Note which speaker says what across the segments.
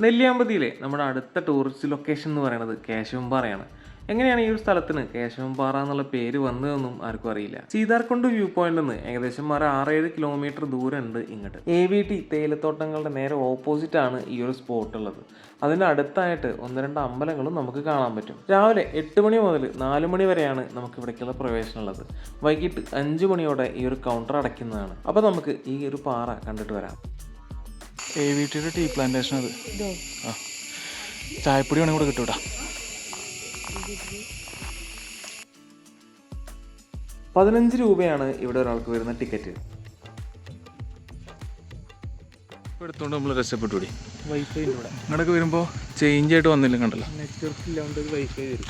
Speaker 1: നെല്ലിയാമ്പതിയിലെ നമ്മുടെ അടുത്ത tourist location എന്ന് പറയുന്നത് കേശവൻപാറയാണ്. എങ്ങനെയാണ് ഈ ഒരു സ്ഥലത്തിന് കേശവൻപാറ എന്നുള്ള പേര് വന്നതെന്നും ആർക്കും അറിയില്ല. സീതാർകുണ്ട് വ്യൂ പോയിന്റ് നിന്ന് ഏകദേശം ഒരു 6-7 കിലോമീറ്റർ ദൂരം ഉണ്ട് ഇങ്ങോട്ട്. AVT തേയിലത്തോട്ടങ്ങളുടെ നേരെ ഓപ്പോസിറ്റ് ആണ് ഈ ഒരു സ്പോട്ട് ഉള്ളത്. അതിൻ്റെ അടുത്തായിട്ട് 1-2 അമ്പലങ്ങളും നമുക്ക് കാണാൻ പറ്റും. രാവിലെ 8 മണി മുതൽ 4 മണി വരെയാണ് നമുക്ക് ഇവിടേക്കുള്ള പ്രവേശനം ഉള്ളത്. വൈകിട്ട് 5 മണിയോടെ ഈ ഒരു കൗണ്ടർ അടയ്ക്കുന്നതാണ്. അപ്പോൾ നമുക്ക് ഈ ഒരു പാറ കണ്ടിട്ട് വരാം.
Speaker 2: AVT ടീ പ്ലാന്റേഷൻ അത്. ആ ചായപ്പൊടി വേണമെങ്കിൽ കൂടെ കിട്ടൂടാ.
Speaker 1: 15 രൂപയാണ് ഇവിടെ ഒരാൾക്ക് വരുന്ന ടിക്കറ്റ്.
Speaker 2: എടുത്തോണ്ട് നമ്മൾ രക്ഷപ്പെട്ടുകൂടി. ഇങ്ങോട്ടൊക്കെ വരുമ്പോൾ ചേഞ്ച് ആയിട്ട് വന്നില്ല, കണ്ടല്ലോ.
Speaker 1: നെറ്റ്വർക്ക് ഇല്ലാണ്ട് വൈഫൈ വരും.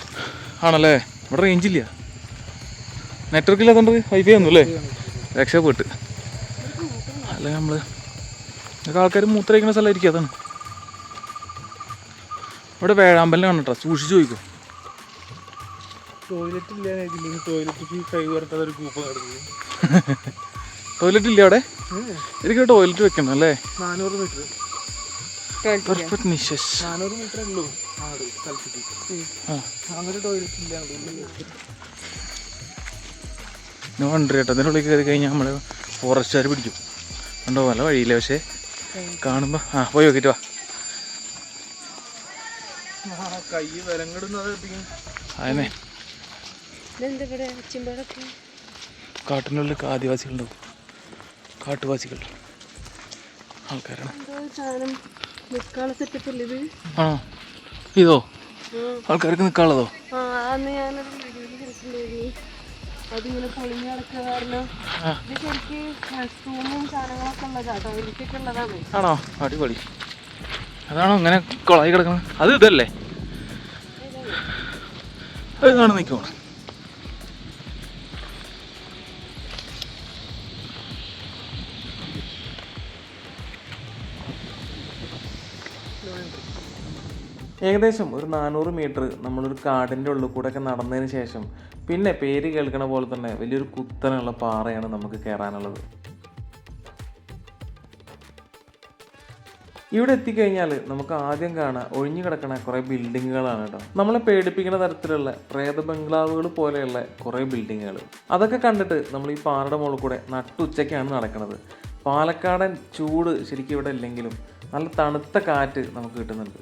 Speaker 2: ആണല്ലേ, ഇവിടെ റേഞ്ച് ഇല്ല, നെറ്റ്വർക്ക് ഇല്ലാത്തതുകൊണ്ട് വൈഫൈ ഒന്നും അല്ലേ. രക്ഷപ്പെട്ട്. അല്ല നമ്മൾ ഇതൊക്കെ ആൾക്കാർ മൂത്രയിക്കുന്ന സ്ഥലമായിരിക്കും, അതാണ്. ഇവിടെ വേഴാമ്പലിനെ കാണട്ടോ, സൂക്ഷിച്ച് ചോദിക്കും. ടോയ്ലറ്റ് ഇല്ല അവിടെ. എനിക്ക് ടോയ്ലറ്റ് വെക്കണം അല്ലേ.
Speaker 1: 400 മീറ്റർ
Speaker 2: പെർഫെക്റ്റ് നിശേഷ്.
Speaker 1: 400 മീറ്റർ ഉള്ളൂ അങ്ങനെ ടോയ്ലറ്റ് ഇല്ല.
Speaker 2: ഞാൻ വണ്ടി കേട്ടോ, അതിനുള്ളിൽ കയറി കഴിഞ്ഞാൽ നമ്മൾ ഫോറസ്റ്റുകാർ പിടിക്കും. ഉണ്ടോ നല്ല വഴിയില്ല, പക്ഷേ കാണുമ്പോൾ പോയി നോക്കിയിട്ട് വാ. അതന്നെ, കാട്ടിനുള്ളിൽ ആദിവാസികളുണ്ടാവും, കാട്ടുവാസികൾ ആൾക്കാരാണ്. ആണോ ഇതോ ആൾക്കാർക്ക് നിൽക്കാനുള്ളതോ?
Speaker 3: അതിങ്ങനെ പൊളിഞ്ഞു കിടക്കുക കാരണം ഇത് ശരിക്ക് റെസ്റ്റ്റൂമും സാധനങ്ങളൊക്കെ ഉള്ളതാണ്, ടോയ്ലറ്റൊക്കെ ഉള്ളതാണ്.
Speaker 2: ആണോ, അടിപൊളി. അതാണോ ഇങ്ങനെ കുളമായി കിടക്കുന്നത്? അത് ഇതല്ലേ, അത് കാണാൻ നിൽക്കുമോ?
Speaker 1: ഏകദേശം ഒരു 400 മീറ്റർ നമ്മളൊരു കാടിൻ്റെ ഉള്ളിൽ കൂടെ ഒക്കെ നടന്നതിന് ശേഷം പിന്നെ പേര് കേൾക്കണ പോലെ തന്നെ വലിയൊരു കുത്തനുള്ള പാറയാണ് നമുക്ക് കയറാനുള്ളത്. ഇവിടെ എത്തിക്കഴിഞ്ഞാൽ നമുക്ക് ആദ്യം കാണാൻ ഒഴിഞ്ഞു കിടക്കണ കുറേ ബിൽഡിങ്ങുകളാണ് കേട്ടോ. നമ്മളെ പേടിപ്പിക്കുന്ന തരത്തിലുള്ള പ്രേത ബംഗ്ലാവുകൾ പോലെയുള്ള കുറേ ബിൽഡിങ്ങുകൾ. അതൊക്കെ കണ്ടിട്ട് നമ്മൾ ഈ പാറയുടെ മുകളിൽ കൂടെ നട്ടുച്ചയ്ക്കാണ് നടക്കുന്നത്. പാലക്കാടൻ ചൂട് ശരിക്കും ഇവിടെ ഇല്ലെങ്കിലും നല്ല തണുത്ത കാറ്റ് നമുക്ക് കിട്ടുന്നുണ്ട്.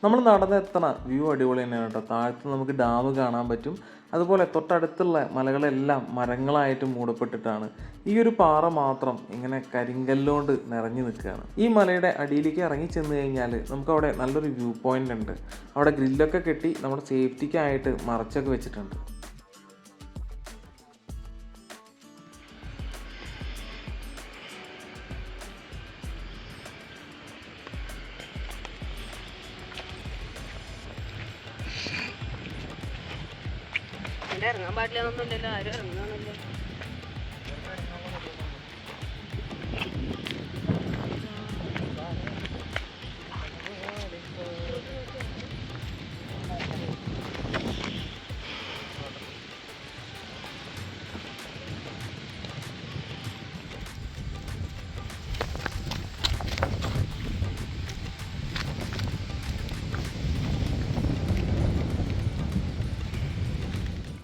Speaker 1: നമ്മൾ നടന്നെത്തണ വ്യൂ അടിപൊളി തന്നെയാണ് കേട്ടോ. താഴത്ത് നമുക്ക് ഡാം കാണാൻ പറ്റും. അതുപോലെ തൊട്ടടുത്തുള്ള മലകളെല്ലാം മരങ്ങളായിട്ട് മൂടപ്പെട്ടിട്ടാണ്. ഈ ഒരു പാറ മാത്രം ഇങ്ങനെ കരിങ്കല്ലുകൊണ്ട് നിറഞ്ഞു നിൽക്കുകയാണ്. ഈ മലയുടെ അടിയിലേക്ക് ഇറങ്ങി ചെന്ന് കഴിഞ്ഞാൽ നമുക്കവിടെ നല്ലൊരു വ്യൂ പോയിന്റ് ഉണ്ട്. അവിടെ ഗ്രില്ലൊക്കെ കെട്ടി നമ്മുടെ സേഫ്റ്റിക്കായിട്ട് മറച്ചൊക്കെ വെച്ചിട്ടുണ്ട്.
Speaker 3: ഇറങ്ങാൻ പാടില്ലെന്നൊന്നുമില്ലല്ലോ, ആരും ഇറങ്ങുന്നില്ല.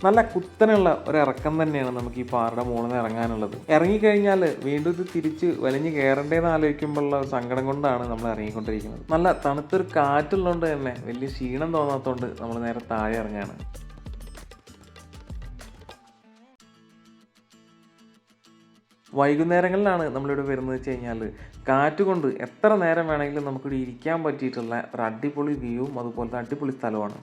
Speaker 1: നല്ല കുത്തനുള്ള ഒരു ഇറക്കം തന്നെയാണ് നമുക്ക് ഈ പാറയുടെ മുകളിൽ നിന്ന് ഇറങ്ങാനുള്ളത്. ഇറങ്ങിക്കഴിഞ്ഞാൽ വീണ്ടും ഇത് തിരിച്ച് വലിഞ്ഞ് കയറേണ്ടതെന്ന് ആലോചിക്കുമ്പോഴുള്ള ഒരു സങ്കടം കൊണ്ടാണ് നമ്മൾ ഇറങ്ങിക്കൊണ്ടിരിക്കുന്നത്. നല്ല തണുത്തൊരു കാറ്റുള്ളതുകൊണ്ട് തന്നെ വലിയ ക്ഷീണം തോന്നാത്തതുകൊണ്ട് നമ്മൾ നേരെ താഴെ ഇറങ്ങാണ്. വൈകുന്നേരങ്ങളിലാണ് നമ്മളിവിടെ വരുന്നത് വെച്ച് കഴിഞ്ഞാൽ കാറ്റ് കൊണ്ട് എത്ര നേരം വേണമെങ്കിലും നമുക്കിവിടെ ഇരിക്കാൻ പറ്റിയിട്ടുള്ള ഒരു അടിപൊളി വ്യൂവും അതുപോലത്തെ അടിപൊളി സ്ഥലമാണ്.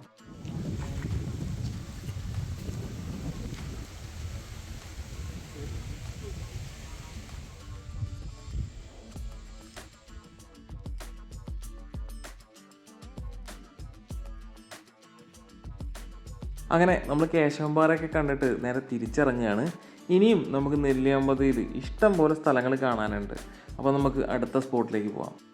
Speaker 1: അങ്ങനെ നമ്മൾ കേശവൻപാറയൊക്കെ കണ്ടിട്ട് നേരെ തിരിച്ചിറങ്ങുകയാണ്. ഇനിയും നമുക്ക് നെല്ലിയാമ്പതിയിൽ ഇഷ്ടം പോലെ സ്ഥലങ്ങൾ കാണാനുണ്ട്. അപ്പോൾ നമുക്ക് അടുത്ത സ്പോട്ടിലേക്ക് പോവാം.